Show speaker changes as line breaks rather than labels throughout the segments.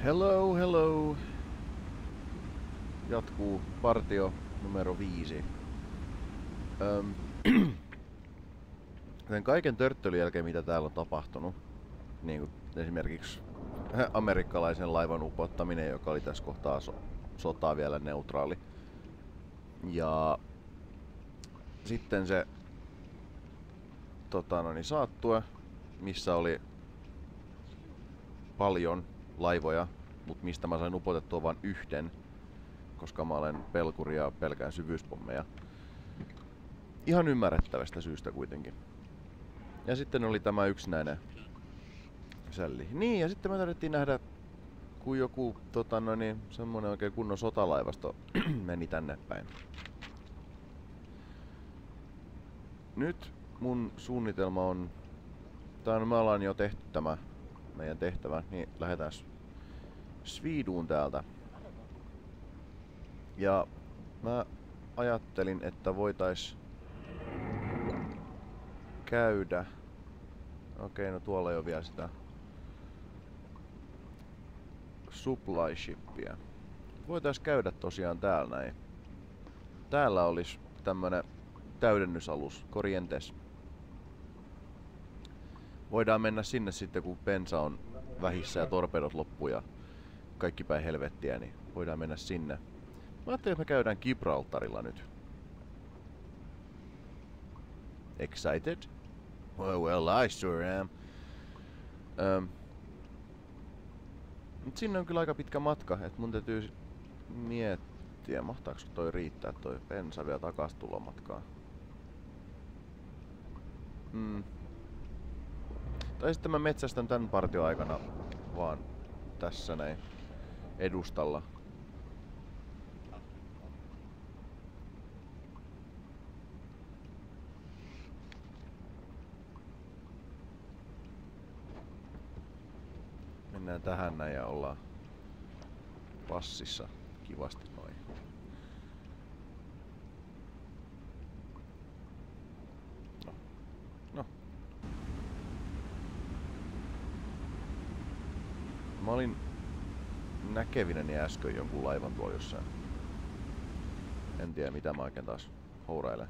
Hello, hello. Jatkuu partio numero 5. Sen kaiken törttölyn jälkeen, mitä täällä on tapahtunut, niin kuin esimerkiksi amerikkalaisen laivan upottaminen, joka oli tässä kohtaa sotaa vielä neutraali. Ja sitten se saattue, missä oli paljon laivoja, mutta mistä mä sain upotettua vain yhden, koska mä olen pelkuri ja pelkään syvyyspommeja. Ihan ymmärrettävästä syystä kuitenkin. Ja sitten oli tämä yksinäinen sälli. Niin, ja sitten me tarvittiin nähdä, kun joku semmonen oikein kunnon sotalaivasto meni tänne päin. Nyt mun suunnitelma on, me ollaan jo tehty tämä meidän tehtävä, niin lähdetään Sviiduun täältä. Ja mä ajattelin, että voitais käydä. Okei, no tuolla ei ole vielä sitä supply shippiä. Voitais käydä tosiaan täällä näin. Täällä olisi tämmönen täydennysalus, Corrientes. Voidaan mennä sinne sitten, kun bensa on vähissä ja torpedot loppuu ja kaikki päin helvettiä, niin voidaan mennä sinne. Mä ajattelin, että me käydään Gibraltarilla nyt. Excited? Well, I sure am. Mut sinne on kyllä aika pitkä matka, et mun täytyy miettiä, mahtaako toi riittää toi bensa vielä takas tulomatkaa. Tai sitten mä metsästän tän partioaikana vaan tässä näin edustalla. Mennään tähän näin ja ollaan passissa kivasti noin. No. Mä olin näkevinäni äsken jonkun laivan tuolla jossain. En tiedä mitä mä oikein taas hourailen.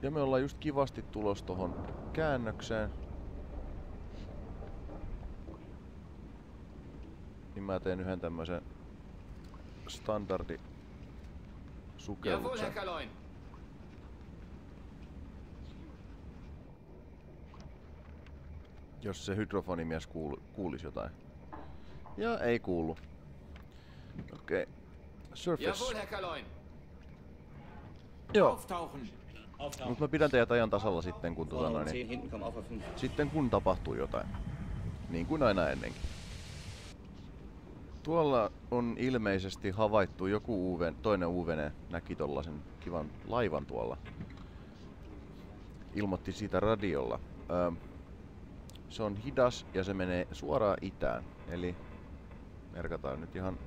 Ja me ollaan just kivasti tulos tohon käännökseen. Niin mä teen yhden tämmösen standardi sukelluksen. Jos se hydrofonimies kuulisi jotain. Ja ei kuulu. Okei. Surface. Joo. Mut mä pidän teidät ajan tasalla sitten kun sitten kun tapahtuu jotain. Niin kuin aina ennenkin. Tuolla on ilmeisesti havaittu joku toinen UVene näki tollasen kivan laivan tuolla. Ilmoitti siitä radiolla. Se on hidas ja se menee suoraan itään. Eli merkataan nyt ihan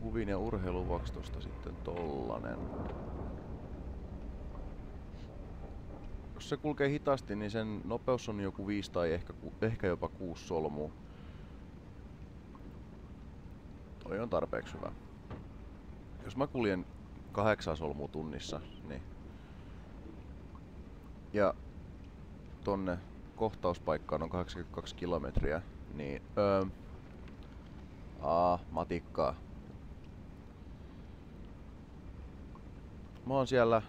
huvin ja urheilun vuoksi tosta sitten tollanen. Jos se kulkee hitaasti, niin sen nopeus on joku 5 tai ehkä jopa 6 solmua. Toi on tarpeeksi hyvä. Jos mä kuljen 8 solmua tunnissa, niin ja tonne kohtauspaikkaan on 82 kilometriä, niin matikkaa. Mä oon siellä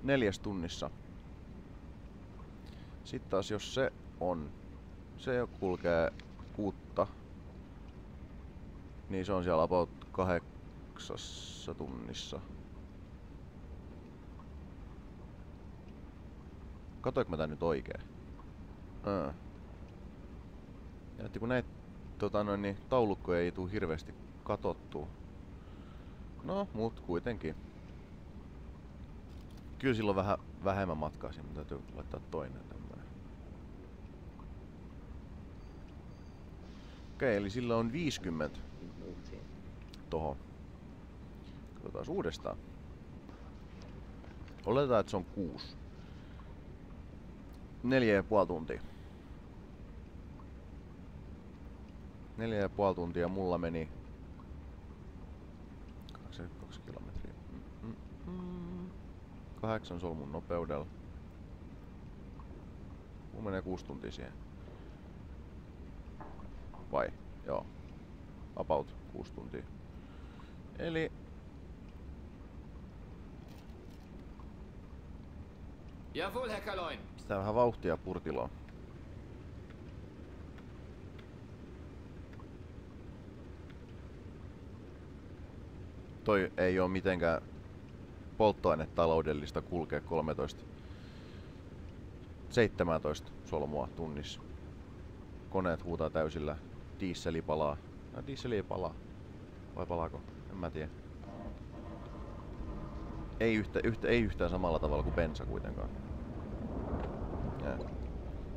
4 tunnissa. Sitten taas jos se jo kulkee 6, niin se on siellä about 8 tunnissa. Katoinko mä tän nyt oikein? Ja kun näitä taulukkoja ei tuu hirveästi katottua. No, mut kuitenkin. Kyllä silloin vähän vähemmän matkaa siinä, mutta täytyy laittaa toinen tämmönen. Okei, eli sillä on 50 toho. Katsotaan uudestaan. Oletetaan, että se on 6. 4,5 tuntia. 4,5 tuntia mulla meni 22 kilometriä. 8 solmun nopeudella. Mulla menee 6 tuntia siihen. Vai? Joo. About 6 tuntia. Eli
Jawohl, Herr Kaloin.
sitä vähän vauhtia purtiloon. Toi ei oo mitenkään polttoainetaloudellista kulkea 17 solmua tunnissa. Koneet huutaa täysillä. Dieseli palaa. No, dieseli ei palaa. Vai palaako? En mä tiedä. Ei yhtään samalla tavalla kuin bensa kuitenkaan. Ja.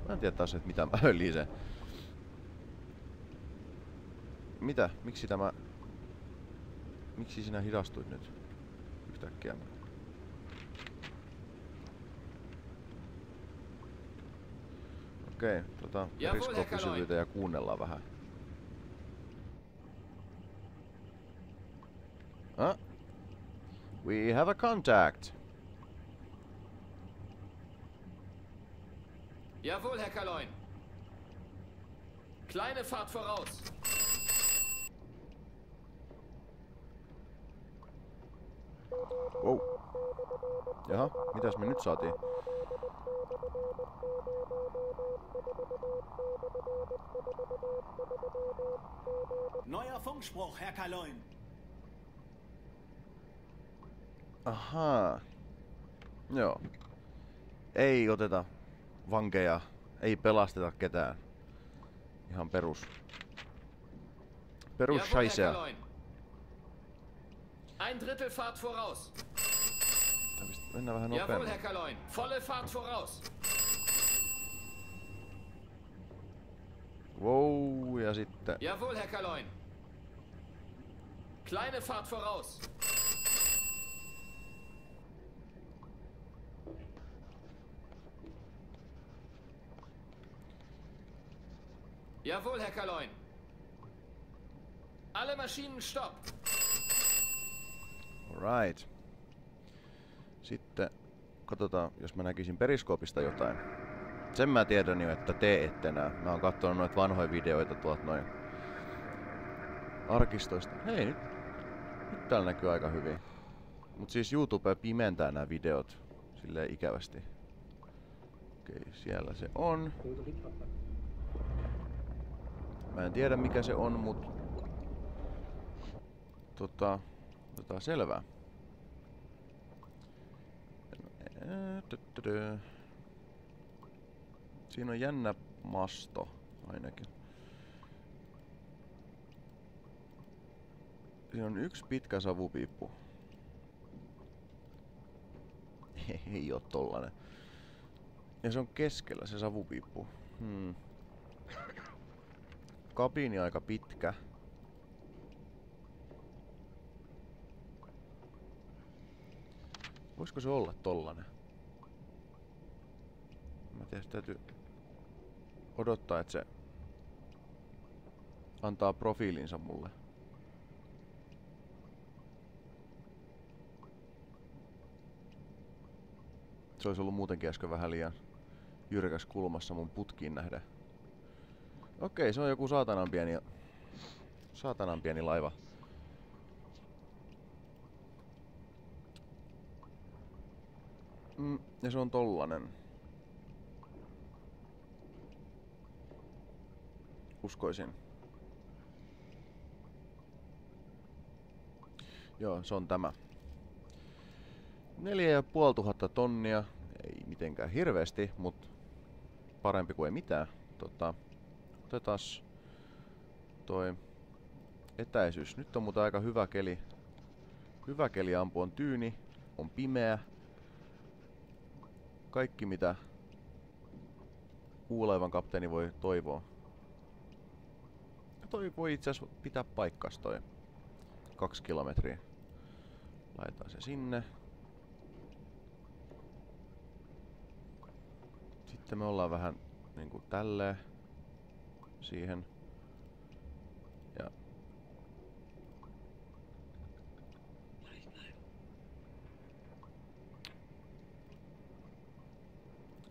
Mä en tiedä taas, että mitä mä höllin sen. Mitä? Miksi sinä hidastuit nyt? Yhtäkkiä. Okei, periskooppisuvyitä ja kuunnellaan vähän. We have a contact.
Jawohl, Herr Kaloin. Kleine Fahrt voraus.
Wow. Jaha, mitäs me nyt saatiin?
Neuer Funkspruch, Herr Kaloin.
Ahaa. Joo. Ei oteta vankeja. Ei pelasteta ketään. Ihan perus. Perus scheisea.
Ein Drittel Fahrt voraus.
Mennään vähän
Jawohl,
nopeammin.
Herr Kaloin. Volle Fahrt voraus.
Wow, ja sitten.
Jawohl, Herr Kaloin. Kleine Fahrt voraus. Jawohl, Herr Kaloin. Alle Maschinen stopp.
Alright. Sitten katsotaan, jos mä näkisin periskoopista jotain. Sen mä tiedän jo, että te ette nää. Mä oon katsonut noita vanhoja videoita tuolta noin arkistoista. Hei, nyt täällä näkyy aika hyvin. Mut siis YouTube pimentää nämä videot silleen ikävästi. Okei, siellä se on. Mä en tiedä mikä se on, mut selvää. Siinä on jännä masto ainakin. Siinä on yksi pitkä savupiippu. Ei oo tollanen. Ja se on keskellä se savupiippu. Kabiini aika pitkä. Voisiko se olla tollanen? Mä tiedän, täytyy odottaa, että se antaa profiilinsa mulle. Se olisi ollut muutenkin äsken vähän liian jyrkäs kulmassa mun putkiin nähden. Okei, se on joku saatanan pieni laiva. Ja se on tollanen. Uskoisin. Joo, se on tämä. 4500 tonnia. Ei mitenkään hirveesti, mut parempi kuin ei mitään. Otetas toi etäisyys. Nyt on muuten aika hyvä keli. Hyvä keli ampua, on tyyni, on pimeä. Kaikki mitä kuulaivan kapteeni voi toivoa. Ja toi voi itse asiassa pitää paikkas toi 2 kilometriä. Laitetaan se sinne. Sitten me ollaan vähän niinku tälleen siihen. Ja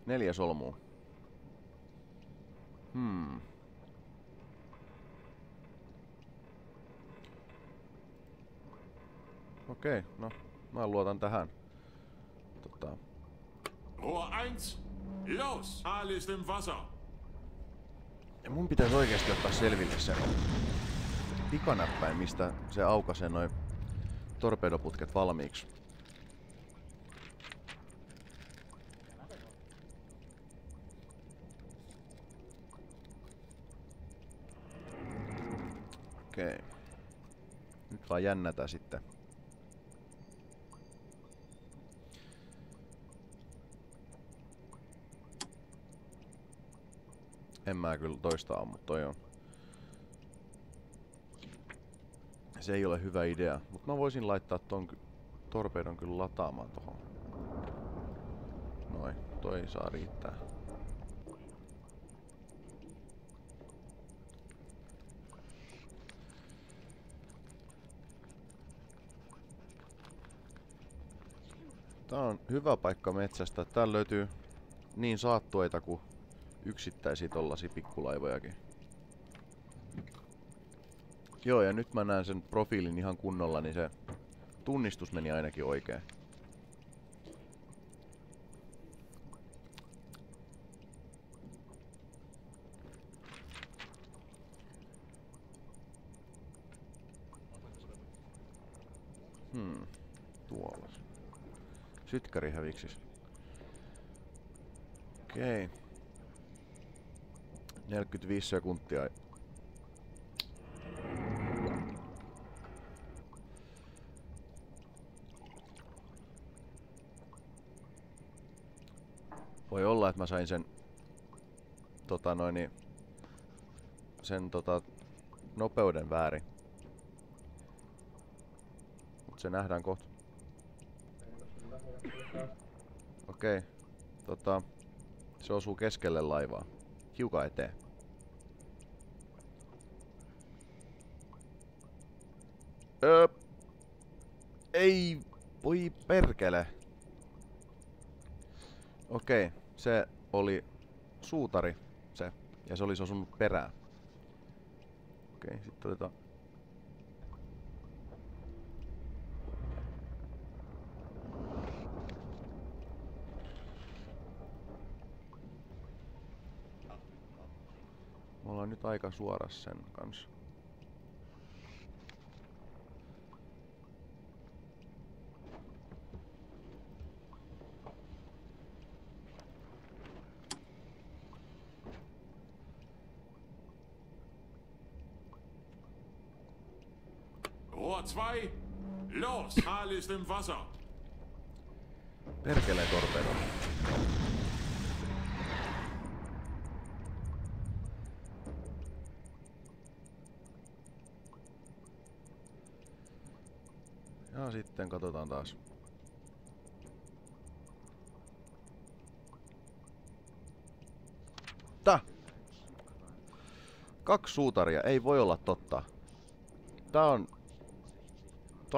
4 solmua. Okei, no mä luotan tähän.
Rohr 1, los! Aal ist im Wasser.
Ja mun pitäisi oikeesti ottaa selville se pikanäppäin, mistä se aukaisee noin torpedoputket valmiiksi. Okei. Nyt vaan jännätä sitten. En mä kyllä toista ammu, toi on. Se ei ole hyvä idea, mutta mä voisin laittaa ton torpedon kyllä lataamaan tohon. Noin, toi saa riittää. Tää on hyvä paikka metsästä. Täällä löytyy niin saattueita kuin yksittäisiä tollasia pikkulaivojakin. Joo, ja nyt mä näen sen profiilin ihan kunnolla, niin se tunnistus meni ainakin oikein. Tuolla. Sytkäri häviksis. Okei. 45 sekuntia. Voi olla, että mä sain sen nopeuden väärin. Mut se nähdään kohta. Okei. Se osuu keskelle laivaa. Hiukan eteen. Ei, voi perkele. Okei, se oli suutari se, ja se olisi osunut perään. Okei, sitten otetaan. Me ollaan nyt aika suoras sen kanssa.
Rohr 2, los! Aal ist im Wasser.
Perkele torpedo. Ja sitten katsotaan taas. Tää! 2 suutaria, ei voi olla totta. Tää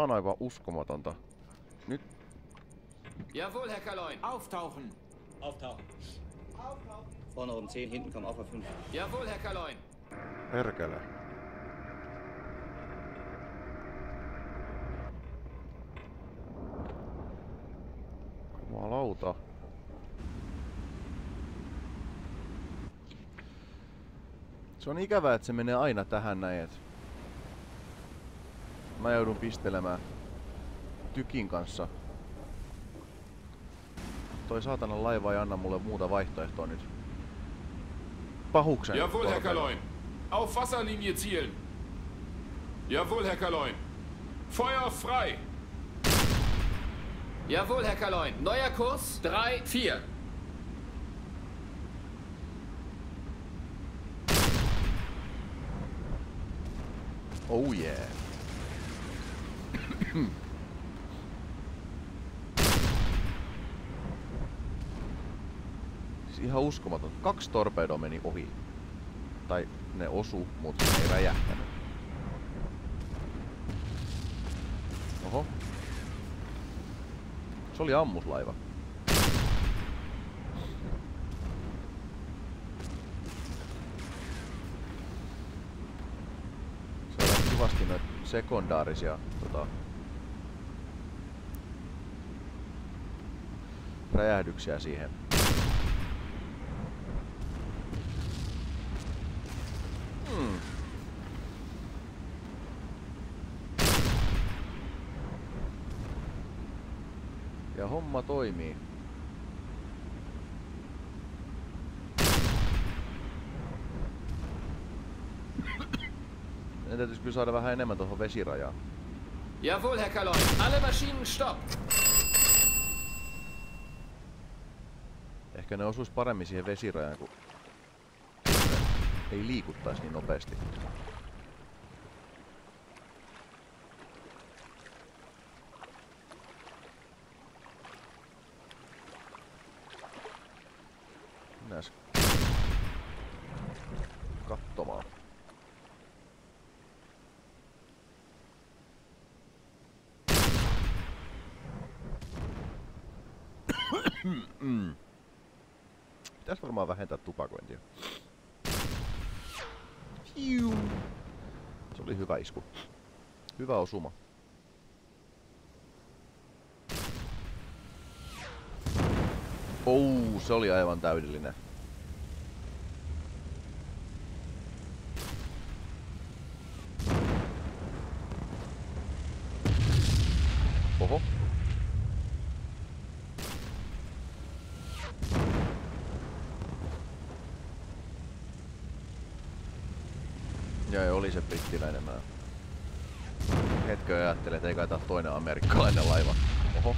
on aivan uskomatonta. Nyt.
Jawohl, Herr Kaloin.
Auftauchen!
Auftauchen. Auftauchen. Vorne um 10, hinten kommen auch auf 5.
Jawohl, Herr Kaloin.
Perkele. Jumalauta. Se on ikävää, että se menee aina tähän näin, et mä joudun pistelemään tykin kanssa. Toi saatanan laiva ei anna mulle muuta vaihtoehtoa nyt. Pahuksen.
Jawohl, Herr Kaloin. Auf Wasserlinie zielen. Jawohl, Herr Kaloin. Feuer frei.
Jawohl, Herr Kaloin. Neuer Kurs 3, 4.
Oh yeah. ihan uskomaton. 2 torpedoa meni ohi. Tai ne osu, mutta ne ei räjähtänyt. Oho. Se oli ammuslaiva. Saadaan kivasti noita sekundaarisia räjähdyksiä siihen. Ja homma toimii. Meidän täytyisi kyllä saada vähän enemmän tuohon vesirajaan.
Jawohl, Herr Kaloin. Alle Maschinen stopp.
Ehkä ne osuis paremmin siihen vesirajaan, kun ei liikuttaisi niin nopeasti. Mennääs katsomaan. Pitäis varmaan vähentää tupakointia. Se oli hyvä isku. Hyvä osuma. Se oli aivan täydellinen. Oho. Ja oli se brittiläinen. Mä hetken ajattelin, että ei kai tää toinen amerikkalainen laiva. Oho.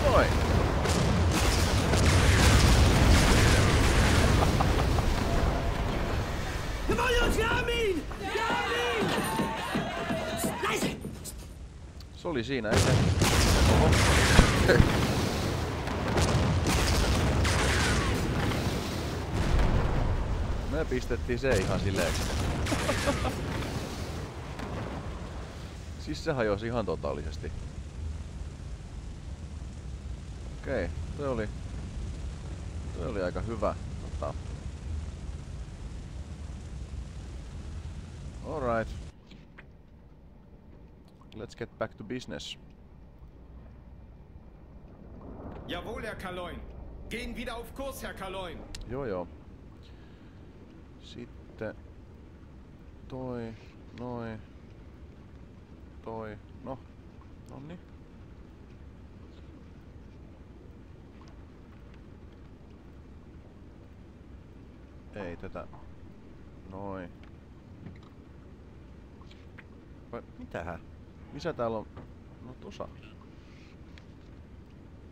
Noin. Se oli siinä, ei se? Oho. Me pistettiin se ihan silleen. Siis se hajosi ihan totaalisesti. Okei, se oli aika hyvä. Alright. Let's get back to business.
Jawohl, Herr Kaloin. Gehen wieder auf Kurs, Herr Kaloin.
Joo. Sitten toi, nonni. Ei tätä, noin. Vai mitähän? Missä täällä on? No tossa.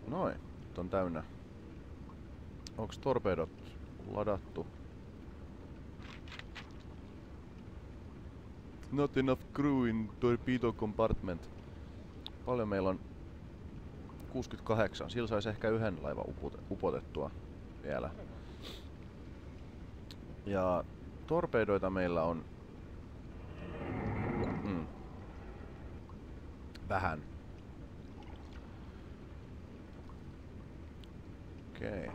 Noin, nyt on täynnä. Onks torpedot ladattu? Not enough crew in torpedo compartment. Paljon meillä on? 68. Sillä saisi ehkä yhden laivan upotettua vielä. Ja torpedoita meillä on vähän. Okei,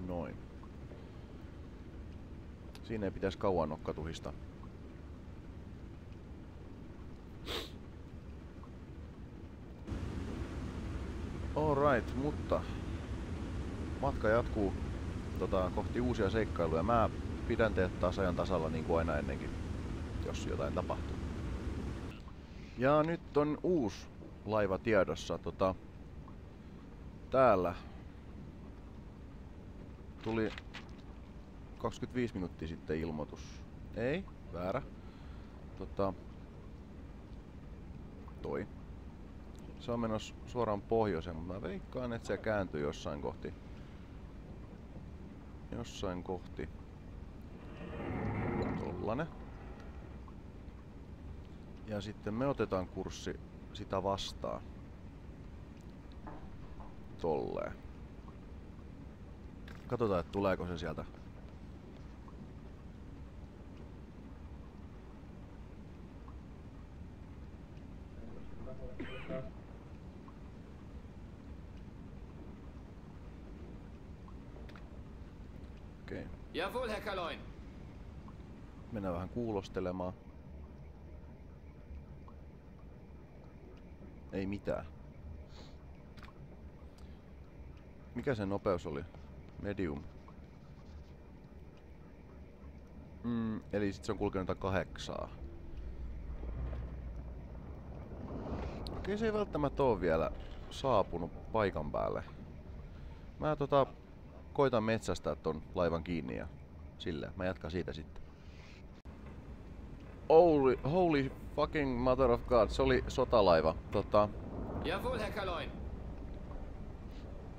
noin. Siinä ei pitäisi kauan nokkatuhista. Alright, mutta matka jatkuu kohti uusia seikkailuja. Mä pidän teet taas ajan tasalla niin kuin aina ennenkin, jos jotain tapahtuu. Ja nyt on uusi laiva tiedossa. Täällä tuli 25 minuuttia sitten ilmoitus Ei, väärä. Toi. Se on menossa suoraan pohjoiseen, mutta mä veikkaan, että se kääntyy jossain kohti. Jossain kohti. Tollanen. Ja sitten me otetaan kurssi sitä vastaan. Tolleen. Katsotaan, että tuleeko se sieltä. Okei.
Jawohl, Herr Kaloin.
Mennään vähän kuulostelemaan. Ei mitään. Mikä sen nopeus oli? Medium. Eli sit se on kulkenut 8. Okei, se ei välttämättä oo vielä saapunut paikan päälle. Mä koitan metsästää ton laivan kiinni ja silleen. Mä jatkan siitä sitten. Holy fucking mother of god, se oli sotalaiva.
Jawohl, Herr Kaloin.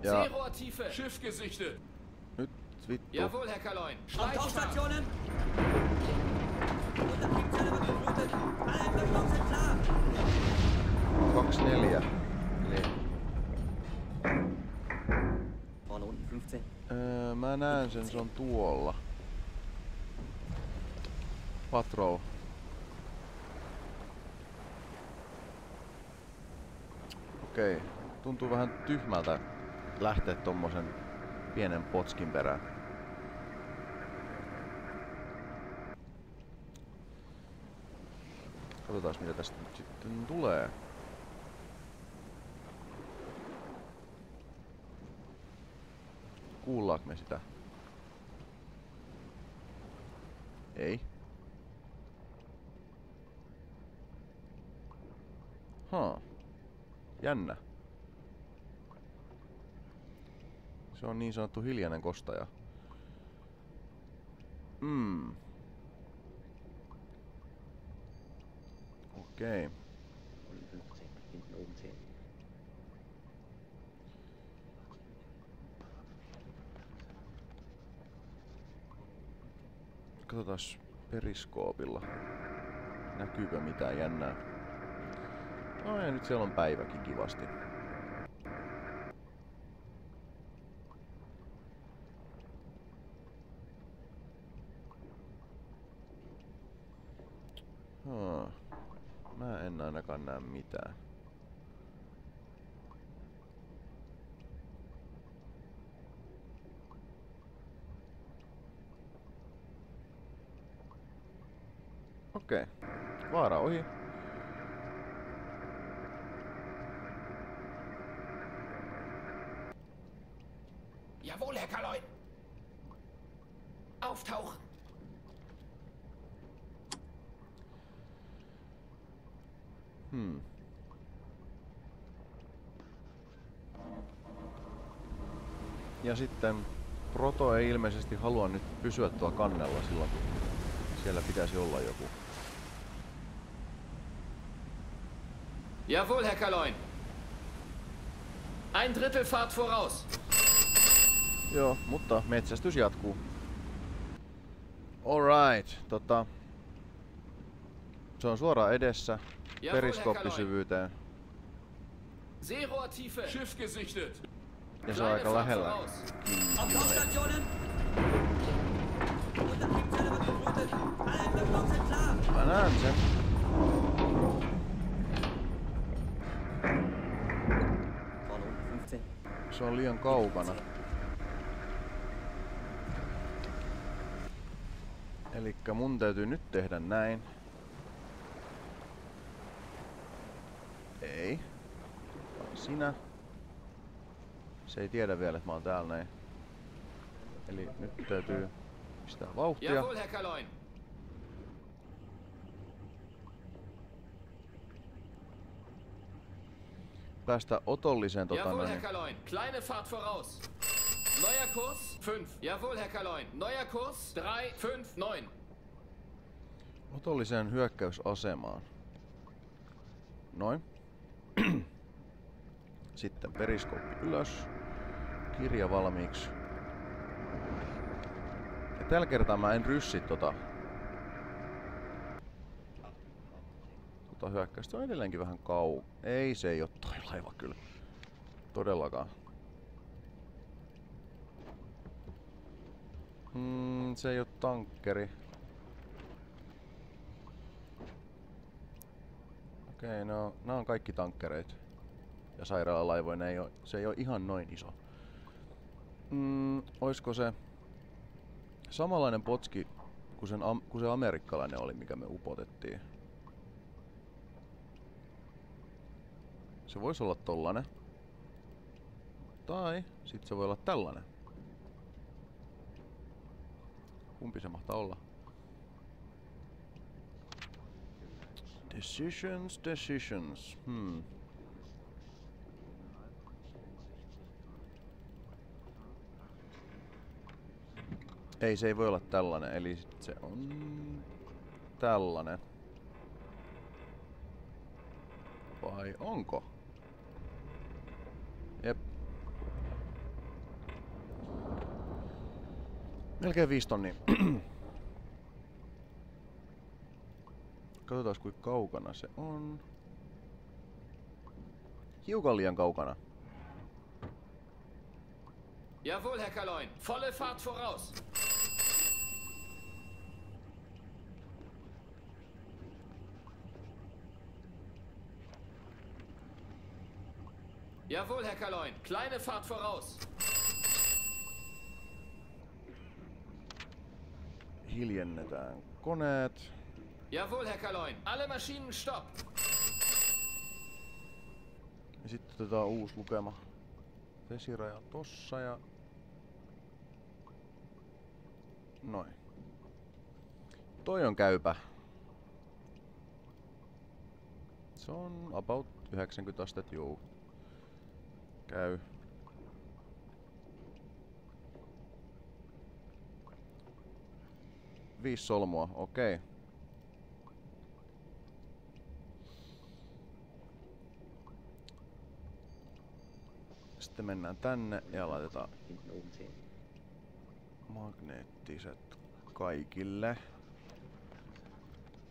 Ja
Seerohrtiefe.
Schiff gesichtet.
nyt vittu.
Jawohl, Herr Kaloin.
Tauchstationen! Unterkriegszelle wird geflutet! Alle in Verbindung sind klar!
24. Eli
Vorne unten 15.
mä näen sen, se on tuolla. Patrol. Okei. Tuntuu vähän tyhmältä lähteä tommosen pienen potskin perään. Katsotaan mitä tästä nyt sitten tulee. Kuullaanko me sitä? Ei. Jännä. Se on niin sanottu hiljainen kostaja. Okei.
Hinten oben 10.
Katsotaas periskoopilla. Näkyykö mitään jännää? No ja nyt siellä on päiväkin kivasti. Mä en ainakaan näe mitään. Okei. Vaara ohi.
Jawohl, Herr Kaloin. Auftauchen.
Ja sitten Proto ei ilmeisesti halua nyt pysyä tuolla kannella silloin, kun siellä pitäisi olla joku.
Jawohl, Herr Kaloin. Ein Drittel Fahrt voraus.
Joo, mutta metsästys jatkuu. Alright, se on suoraan edessä, periskooppisyvyyteen.
Seerohrtiefe.
Schiff gesichtet.
Ja se on aika lähellä.
Tauchstationen! Unterkriegszelle wird geflutet! Alle in Verbindung sind klar!
Mä näen sen.
Vorne unten 15.
Se on liian kaukana. Elikkä mun täytyy nyt tehdä näin. Ei. Vaan sinä. Se ei tiedä vielä, että mä oon täällä näin. Eli nyt täytyy pistää vauhtia.
Jawohl, Herr Kaloin.
Päästä otolliseen
Jawohl, Herr Kaloin. Kleine Fahrt voraus. Neuer Kurs 5. Jawohl, Herr Kaloin. Neuer Kurs 3, 5, 9.
Otolliseen hyökkäysasemaan. Noin. Sitten periskooppi ylös. Kirja valmiiksi. Ja tällä kertaa mä en ryssi tota hyökkäystä. Se on edelleenkin vähän Ei, se ei oo toi laiva kyllä. Todellakaan. Se ei oo tankkeri. Okei, no nää on kaikki tankkereita. Ja sairaalalaivoja, se ei oo ihan noin iso. Oisko se samanlainen potski kuin se amerikkalainen oli, mikä me upotettiin? Se voisi olla tollanen. Tai sit se voi olla tällainen. Kumpi se mahtaa olla? Decisions. Ei, se ei voi olla tällainen, eli se on tällainen. Vai onko? Jep. Melkein 5 tonnia. Katsotaan kuinka kaukana se on. Hiukan liian kaukana.
Jawohl, Herr Kaloin. Volle Fahrt voraus. Jawohl, Herr Kaloin. Kleine Fahrt voraus.
Hiljennetään koneet.
Jawohl, Herr Kaloin. Alle Maschinen stopp.
Ja sitten otetaan uusi lukema. Vesiraja tossa ja... Noin. Toi on käypä. Se on about 90 astetta, juu. Käy. Viisi solmua, okei. Sitten mennään tänne ja laitetaan magneettiset kaikille.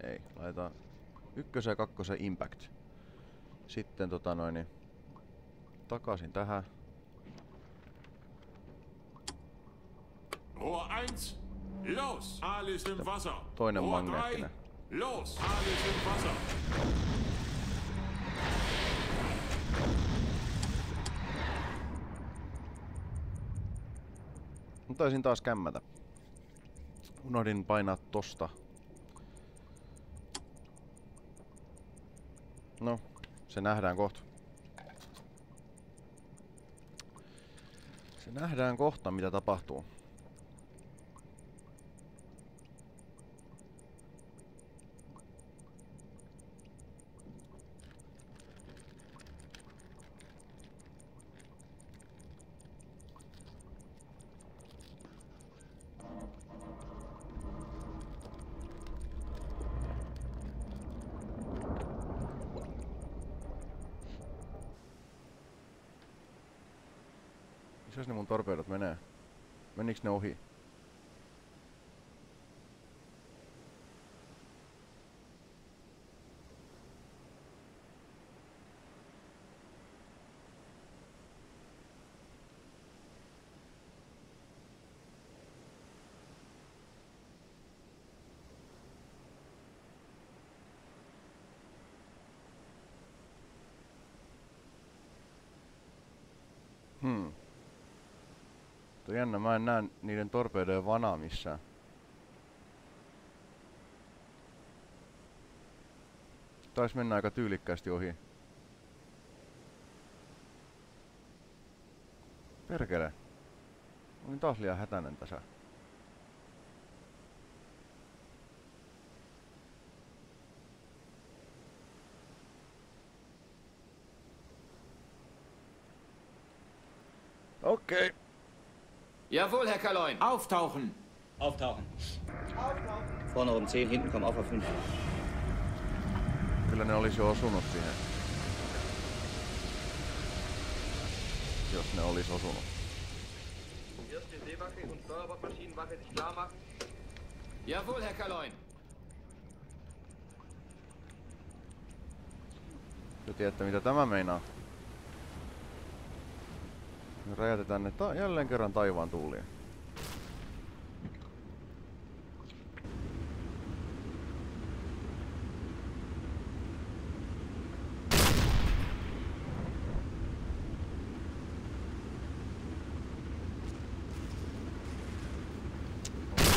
Ei, laitetaan 1 ja 2 impact. Sitten takaisin tähän.
Rohr 1, los! Alles im Wasser.
Toinen
Rohr 3,
magneettinen.
los! Alles im Wasser.
Mä taisin taas kämmätä. Unohdin painaa tosta. No, se nähdään kohta. Se nähdään kohta, mitä tapahtuu. Missä ne mun torpeudot menee? Meniks ne ohi? Tuo jännä, mä en näe niiden torpedojen vanaa missään. Taisi mennä aika tyylikkäästi ohi. Perkele. Olin taas liian hätäinen tässä. Okei.
Jawohl, Herr Kaloin.
Auftauchen!
Auftauchen. Vorne um 10, hinten komm auf 5.
Kyllä ne olisi jo osunut siihen. Jos ne olisi osunut.
Jawohl, Herr Kaloin.
Te tiedätte mitä tämä meinaa. Me räjätetään ne jälleen kerran taivaan tuuliin.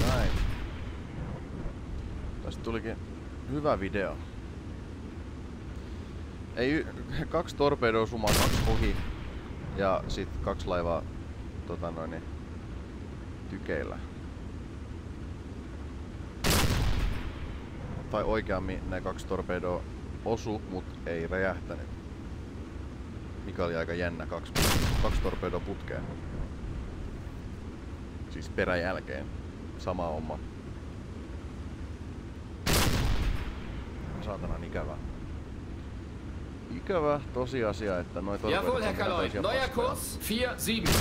Näin. Tästä tulikin hyvä video. Ei, 2 torpedoa sumaa, 2 ohi ja sit 2 laivaa tykeillä. Tai oikeammin ne 2 torpedoa osu, mut ei räjähtänyt. Mikä oli aika jännä, 2 torpedoa putkeen. Siis peräjälkeen. Sama homma. Saatanan ikävää. Ikävä tosiasia, että noi torpedot
Jawohl,
on
Herr
ihan
Kaloin.
täysiä
Neuer
paskoja.
Kurs 4-7.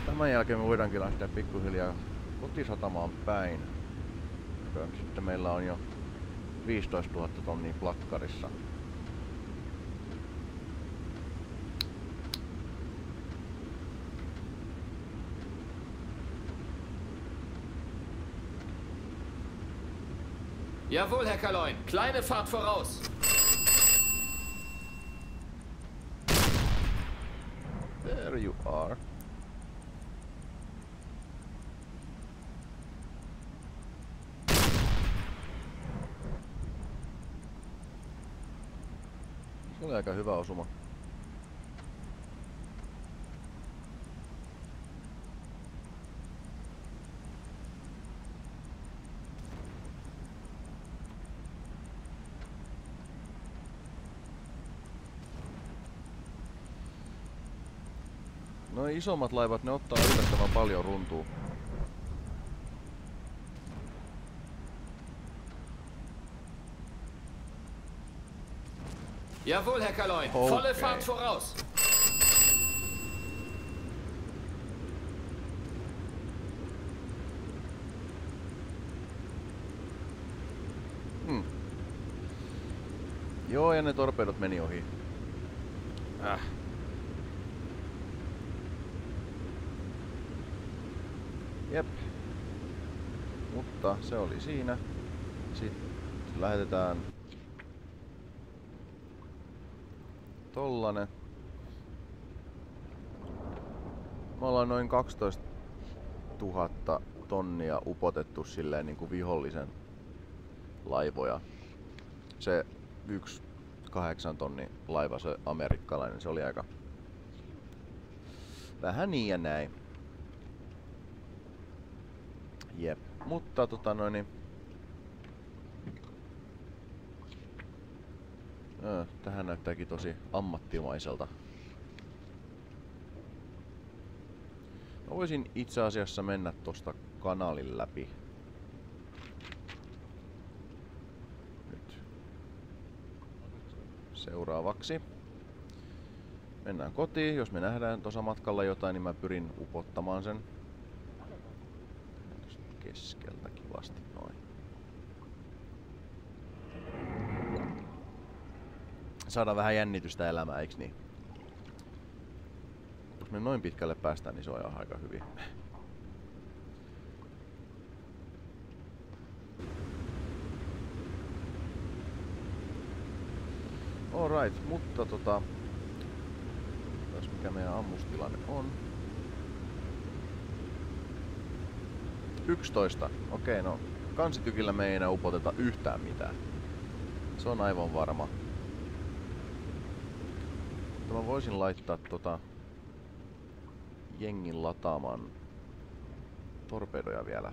Tämän jälkeen me voidaankin lähteä pikkuhiljaa kotisatamaan päin. Sitten meillä on jo 15 000 tonnia plakkarissa.
Jawohl, Herr Kaloin. Kleine Fahrt voraus.
There you are. Se oli aika hyvä osuma. No isommat laivat, ne ottaa yllättävän paljon runtua.
Jawohl, Herr Kaloin.
Okay.
Volle Fahrt voraus.
Joo, ja ne torpedot meni ohi. Jep. Mutta se oli siinä. Sitten lähetetään tollanen. Me ollaan noin 12 000 tonnia upotettu silleen niinku vihollisen laivoja. Se 1 8 tonnin laiva, se amerikkalainen, se oli aika vähän niin ja näin. Jep, mutta tähän näyttääkin tosi ammattimaiselta. Mä voisin itse asiassa mennä tosta kanalin läpi. Nyt. Seuraavaksi. Mennään kotiin. Jos me nähdään tuossa matkalla jotain, niin mä pyrin upottamaan sen. Keskeltä kivasti noin. Saadaan vähän jännitystä elämään, eiks niin? Jos me noin pitkälle päästään, niin se on aika hyvin. Alright, mutta mikä meidän ammustilanne on. 11. Okei, no kansitykillä me ei enää upoteta yhtään mitään. Se on aivan varma. Mutta mä voisin laittaa jengin lataamaan torpedoja vielä.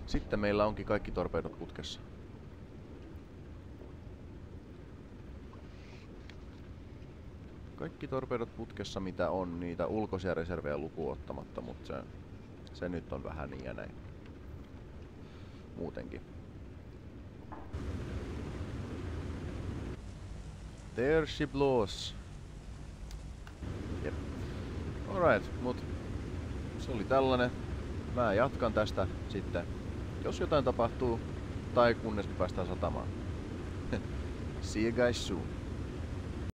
Sitten meillä onkin kaikki torpedot putkessa. Kaikki torpedot putkessa mitä on, niitä ulkoisia reservejä lukuun ottamatta, mutta se nyt on vähän niin ja näin. Muutenkin. There she blows. Jep. Alright, mut se oli tällainen. Mä jatkan tästä sitten, jos jotain tapahtuu, tai kunnes me päästään satamaan. See you guys soon.